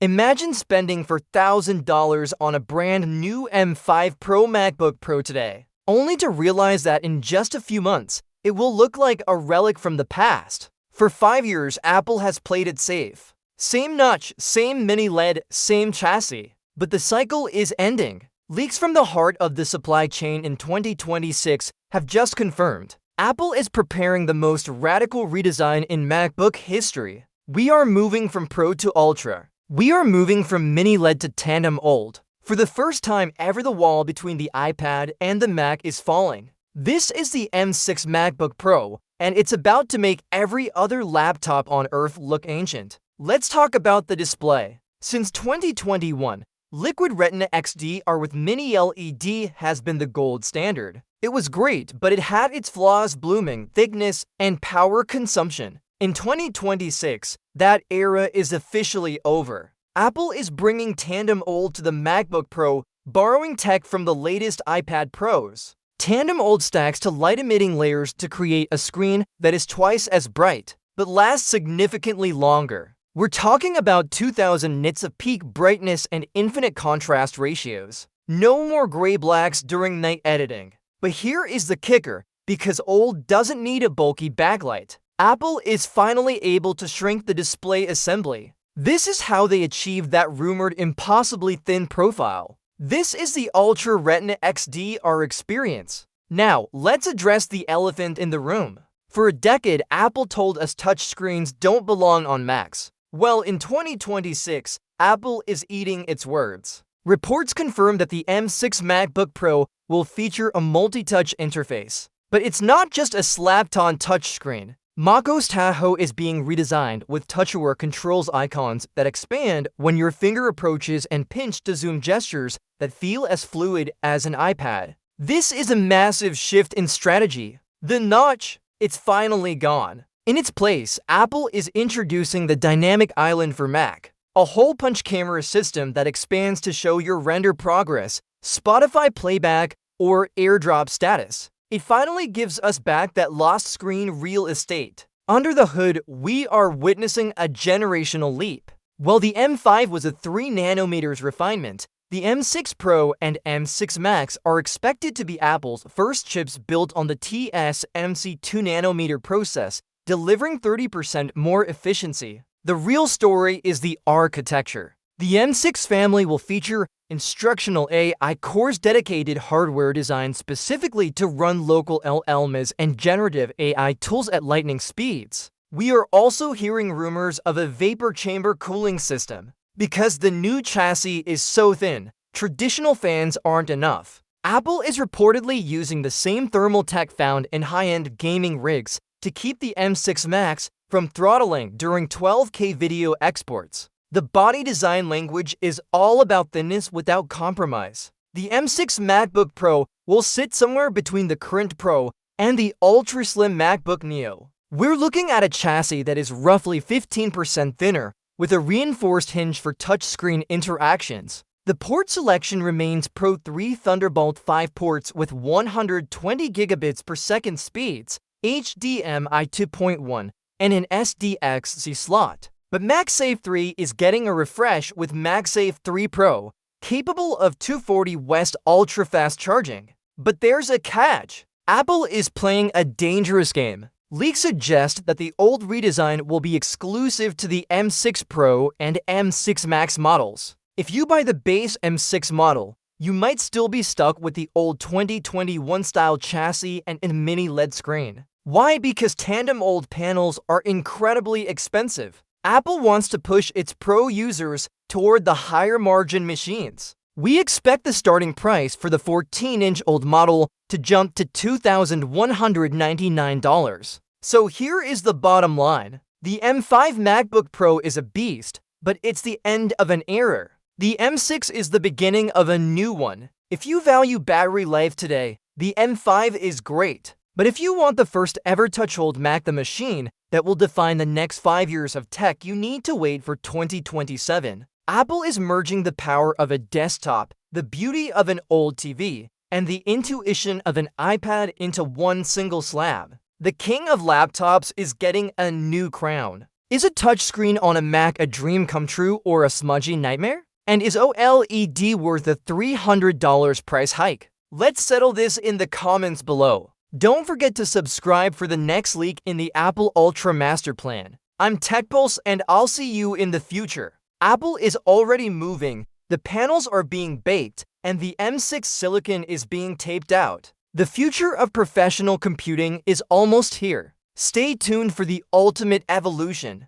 Imagine spending $1,000 on a brand new M5 Pro MacBook Pro today, only to realize that in just a few months, it will look like a relic from the past. For 5 years, Apple has played it safe. Same notch, same mini LED, same chassis. But the cycle is ending. Leaks from the heart of the supply chain in 2026 have just confirmed Apple is preparing the most radical redesign in MacBook history. We are moving from Pro to Ultra. We are moving from mini LED to Tandem OLED. For the first time ever, the wall between the iPad and the Mac is falling. This is the M6 MacBook Pro, and it's about to make every other laptop on Earth look ancient. Let's talk about the display. Since 2021, Liquid Retina XDR with Mini LED has been the gold standard. It was great, but it had its flaws: blooming, thickness, and power consumption. In 2026, that era is officially over. Apple is bringing Tandem OLED to the MacBook Pro, borrowing tech from the latest iPad Pros. Tandem OLED stacks to light-emitting layers to create a screen that is twice as bright, but lasts significantly longer. We're talking about 2000 nits of peak brightness and infinite contrast ratios. No more gray blacks during night editing. But here is the kicker: because OLED doesn't need a bulky backlight, Apple is finally able to shrink the display assembly. This is how they achieved that rumored impossibly thin profile. This is the Ultra Retina XDR experience. Now, let's address the elephant in the room. For a decade, Apple told us touchscreens don't belong on Macs. Well, in 2026, Apple is eating its words. Reports confirm that the M6 MacBook Pro will feature a multi-touch interface. But it's not just a slapped-on touchscreen. macOS Tahoe is being redesigned with TouchWare controls icons that expand when your finger approaches and pinch to zoom gestures that feel as fluid as an iPad. This is a massive shift in strategy. The notch, it's finally gone. In its place, Apple is introducing the Dynamic Island for Mac, a hole-punch camera system that expands to show your render progress, Spotify playback, or AirDrop status. It finally gives us back that lost screen real estate. Under the hood, we are witnessing a generational leap. While the M5 was a 3nm refinement, the M6 Pro and M6 Max are expected to be Apple's first chips built on the TSMC 2nm process, delivering 30% more efficiency. The real story is the architecture. The M6 family will feature instructional AI cores, dedicated hardware designed specifically to run local LLMs and generative AI tools at lightning speeds. We are also hearing rumors of a vapor chamber cooling system. Because the new chassis is so thin, traditional fans aren't enough. Apple is reportedly using the same thermal tech found in high-end gaming rigs to keep the M6 Max from throttling during 12K video exports. The body design language is all about thinness without compromise. The M6 MacBook Pro will sit somewhere between the current Pro and the ultra-slim MacBook Neo. We're looking at a chassis that is roughly 15% thinner, with a reinforced hinge for touchscreen interactions. The port selection remains Pro 3 Thunderbolt 5 ports with 120 gigabits per second speeds, HDMI 2.1, and an SDXC slot. But MagSafe 3 is getting a refresh with MagSafe 3 Pro, capable of 240 West ultra-fast charging. But there's a catch. Apple is playing a dangerous game. Leaks suggest that the old redesign will be exclusive to the M6 Pro and M6 Max models. If you buy the base M6 model, you might still be stuck with the old 2021 style chassis and a mini LED screen. Why? Because Tandem OLED panels are incredibly expensive. Apple wants to push its Pro users toward the higher margin machines. We expect the starting price for the 14-inch OLED model to jump to $2,199. So here is the bottom line. The M5 MacBook Pro is a beast, but it's the end of an era. The M6 is the beginning of a new one. If you value battery life today, the M5 is great. But if you want the first ever touch-hold Mac, the machine that will define the next 5 years of tech, you need to wait for 2027. Apple is merging the power of a desktop, the beauty of an old TV, and the intuition of an iPad into one single slab. The king of laptops is getting a new crown. Is a touchscreen on a Mac a dream come true or a smudgy nightmare? And is OLED worth a $300 price hike? Let's settle this in the comments below. Don't forget to subscribe for the next leak in the Apple Ultra Master Plan. I'm TechPulse and I'll see you in the future. Apple is already moving, the panels are being baked, and the M6 silicon is being taped out. The future of professional computing is almost here. Stay tuned for the ultimate evolution.